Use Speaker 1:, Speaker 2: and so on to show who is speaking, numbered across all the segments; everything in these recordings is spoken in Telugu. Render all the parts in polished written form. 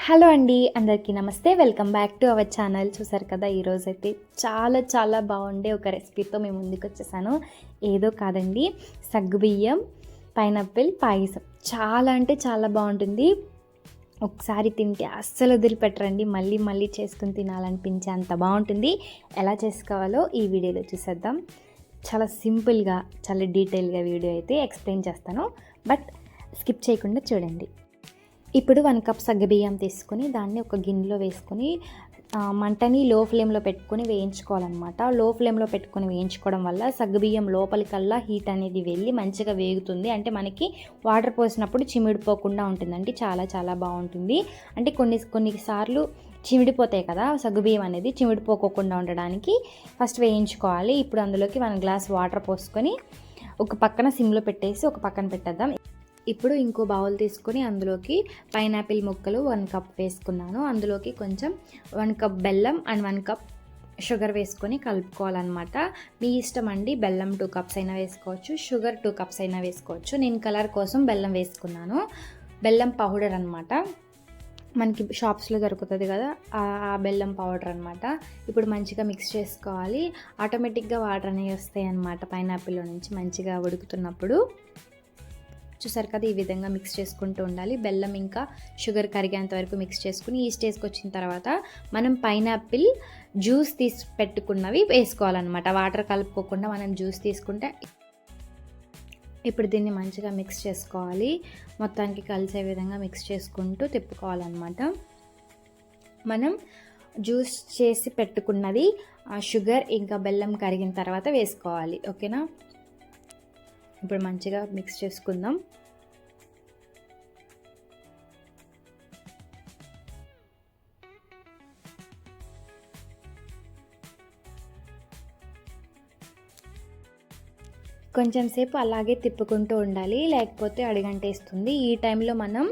Speaker 1: హలో అండి, అందరికీ నమస్తే. Welcome back to our channel. చూసారు కదా, ఈరోజైతే చాలా బాగుండే ఒక రెసిపీతో మేము ముందుకు వచ్చేసాను. ఏదో కాదండి, సగ్గుబియ్యం పైనాపిల్ పాయసం. చాలా అంటే చాలా బాగుంటుంది. ఒకసారి తింటే అస్సలు వదిలిపెట్టరండి. మళ్ళీ చేసుకుని తినాలనిపించే అంత బాగుంటుంది. ఎలా చేసుకోవాలో ఈ వీడియోలో చూసేద్దాం. చాలా సింపుల్గా, చాలా డీటెయిల్గా వీడియో అయితే ఎక్స్ప్లెయిన్ చేస్తాను, బట్ స్కిప్ చేయకుండా చూడండి. ఇప్పుడు 1 కప్ సగ్గుబియ్యం తీసుకొని దాన్ని ఒక గిన్నెలో వేసుకొని మంటని లో ఫ్లేమ్లో పెట్టుకొని వేయించుకోవాలన్నమాట. లో ఫ్లేమ్లో పెట్టుకొని వేయించుకోవడం వల్ల సగ్గుబియ్యం లోపలికల్లా హీట్ అనేది వెళ్ళి మంచిగా వేగుతుంది. అంటే మనకి వాటర్ పోసినప్పుడు చిమిడిపోకుండా ఉంటుందండి. చాలా బాగుంటుంది. అంటే కొన్నిసార్లు చిమిడిపోతాయి కదా సగ్గుబియ్యం అనేది, చిమిడిపోకుండా ఉండడానికి ఫస్ట్ వేయించుకోవాలి. ఇప్పుడు అందులోకి 1 గ్లాస్ వాటర్ పోసుకొని ఒక పక్కన సిమ్లో పెట్టేసి ఒక పక్కన పెట్టేద్దాం. ఇప్పుడు ఇంకో బౌల్ తీసుకొని అందులోకి పైనాపిల్ ముక్కలు 1 కప్ వేసుకున్నాను. అందులోకి కొంచెం 1 కప్ బెల్లం అండ్ 1 కప్ షుగర్ వేసుకొని కలుపుకోవాలన్నమాట. మీ ఇష్టం అండి. బెల్లం 2 కప్స్ అయినా వేసుకోవచ్చు, షుగర్ 2 కప్స్ అయినా వేసుకోవచ్చు. నేను కలర్ కోసం బెల్లం వేసుకున్నాను. బెల్లం పౌడర్ అనమాట, మనకి షాప్స్లో దొరుకుతుంది కదా, ఆ బెల్లం పౌడర్ అనమాట. ఇప్పుడు మంచిగా మిక్స్ చేసుకోవాలి. ఆటోమేటిక్గా వాటర్ అనేవి వస్తాయి అన్నమాట పైనాపిల్లో నుంచి మంచిగా ఉడుకుతున్నప్పుడు. చూసారు కదా, ఈ విధంగా మిక్స్ చేసుకుంటూ ఉండాలి. బెల్లం ఇంకా షుగర్ కరిగేంత వరకు మిక్స్ చేసుకుని ఈ స్టేజ్కి వచ్చిన తర్వాత మనం పైనాపిల్ జ్యూస్ తీసి పెట్టుకున్నవి వేసుకోవాలన్నమాట. వాటర్ కలుపుకోకుండా మనం జ్యూస్ తీసుకుంటే. ఇప్పుడు దీన్ని మంచిగా మిక్స్ చేసుకోవాలి. మొత్తానికి కలిసే విధంగా మిక్స్ చేసుకుంటూ తిప్పుకోవాలన్నమాట. మనం జ్యూస్ చేసి పెట్టుకున్నది షుగర్ ఇంకా బెల్లం కరిగిన తర్వాత వేసుకోవాలి. ఓకేనా, ఇప్పుడు మంచిగా మిక్స్ చేసుకుందాం. కొంచెం సేపు అలాగే తిప్పుకుంటూ ఉండాలి, లేకపోతే అడిగంటేస్తుంది. ఈ టైంలో మనం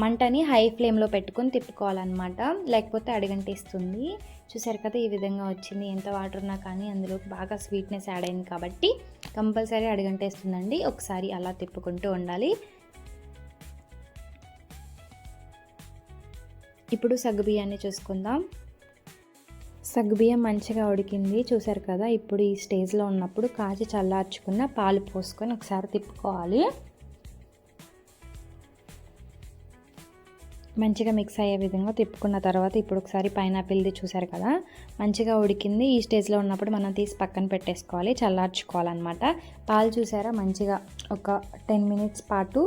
Speaker 1: మంటని హై ఫ్లేమ్లో పెట్టుకొని తిప్పుకోవాలన్నమాట, లేకపోతే అడిగంటేస్తుంది. చూసారు కదా, ఈ విధంగా వచ్చింది. ఎంత వాటర్ ఉన్నా కానీ అందులో బాగా స్వీట్నెస్ యాడ్ అయింది కాబట్టి కంపల్సరీ అడిగంటేస్తుందండి. ఒకసారి అలా తిప్పుకుంటూ ఉండాలి. ఇప్పుడు సగ్గుబియ్యాన్ని చూసుకుందాం. సగ్గుబియ్యం మంచిగా ఉడికింది, చూసారు కదా. ఇప్పుడు ఈ స్టేజ్లో ఉన్నప్పుడు కాచి చల్లార్చుకున్న పాలు పోసుకొని ఒకసారి తిప్పుకోవాలి. మంచిగా మిక్స్ అయ్యే విధంగా తిప్పుకున్న తర్వాత ఇప్పుడు ఒకసారి పైనాపిల్ది చూసారు కదా, మంచిగా ఉడికింది. ఈ స్టేజ్లో ఉన్నప్పుడు మనం తీసి పక్కన పెట్టేసుకోవాలి, చల్లార్చుకోవాలన్నమాట. పాలు చూసారా, మంచిగా ఒక 10 మినిట్స్ పాటు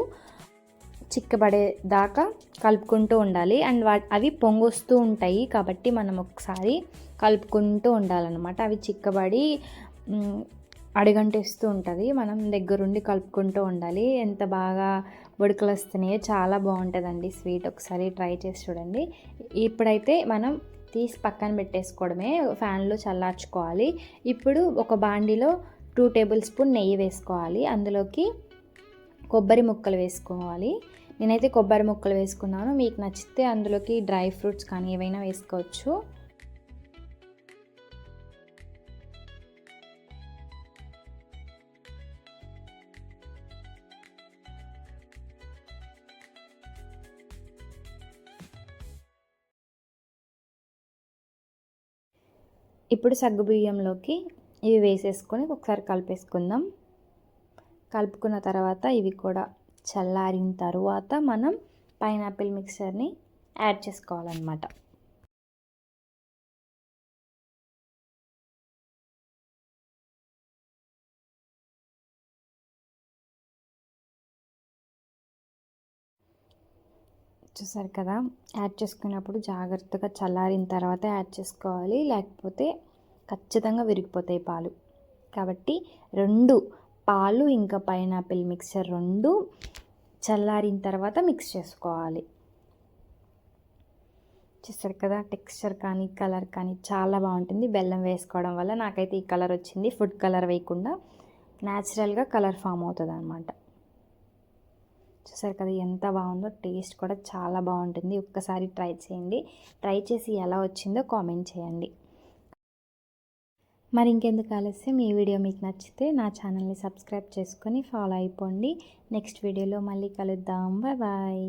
Speaker 1: చిక్కబడే దాకా కలుపుకుంటూ ఉండాలి. అండ్ అవి పొంగొస్తూ ఉంటాయి కాబట్టి మనం ఒకసారి కలుపుకుంటూ ఉండాలన్నమాట. అవి చిక్కబడి అడిగంటేస్తూ ఉంటుంది, మనం దగ్గరుండి కలుపుకుంటూ ఉండాలి. ఎంత బాగా ఉడకలు వస్తున్నాయో, చాలా బాగుంటుందండి స్వీట్. ఒకసారి ట్రై చేసి చూడండి. ఇప్పుడైతే మనం తీసి పక్కన పెట్టేసుకోవడమే, ఫ్యాన్లో చల్లార్చుకోవాలి. ఇప్పుడు ఒక బాండిలో 2 టేబుల్ స్పూన్ నెయ్యి వేసుకోవాలి. అందులోకి కొబ్బరి ముక్కలు వేసుకోవాలి. నేనైతే కొబ్బరి ముక్కలు వేసుకున్నాను. మీకు నచ్చితే అందులోకి డ్రై ఫ్రూట్స్ కానీ ఏవైనా వేసుకోవచ్చు. ఇప్పుడు సగ్గుబియ్యంలోకి ఇవి వేసేసుకొని ఒకసారి కలిపేసుకుందాం. కలుపుకున్న తర్వాత ఇవి కూడా చల్లారిన తర్వాత మనం పైనాపిల్ మిక్చర్ని యాడ్ చేసుకోవాలన్నమాట. చూసారు కదా, యాడ్ చేసుకున్నప్పుడు జాగ్రత్తగా చల్లారిన తర్వాత యాడ్ చేసుకోవాలి, లేకపోతే ఖచ్చితంగా విరిగిపోతాయి పాలు. కాబట్టి 2 పాలు ఇంకా పైనాపిల్ మిక్చర్ 2 చల్లారిన తర్వాత మిక్స్ చేసుకోవాలి. చూసారు కదా, టెక్స్చర్ కానీ కలర్ కానీ చాలా బాగుంటుంది బెల్లం వేసుకోవడం వల్ల. నాకైతే ఈ కలర్ వచ్చింది, ఫుడ్ కలర్ వేయకుండా న్యాచురల్గా కలర్ ఫామ్ అవుతుంది అన్నమాట. చూసారు కదా, ఎంత బాగుందో. టేస్ట్ కూడా చాలా బాగుంటుంది. ఒక్కసారి ట్రై చేయండి. ట్రై చేసి ఎలా వచ్చిందో కామెంట్ చేయండి. మరి ఇంకెందుకు ఆలస్యం, ఈ వీడియో మీకు నచ్చితే నా ఛానల్ని సబ్స్క్రైబ్ చేసుకొని ఫాలో అయిపోండి. నెక్స్ట్ వీడియోలో మళ్ళీ కలుద్దాం. బాయ్.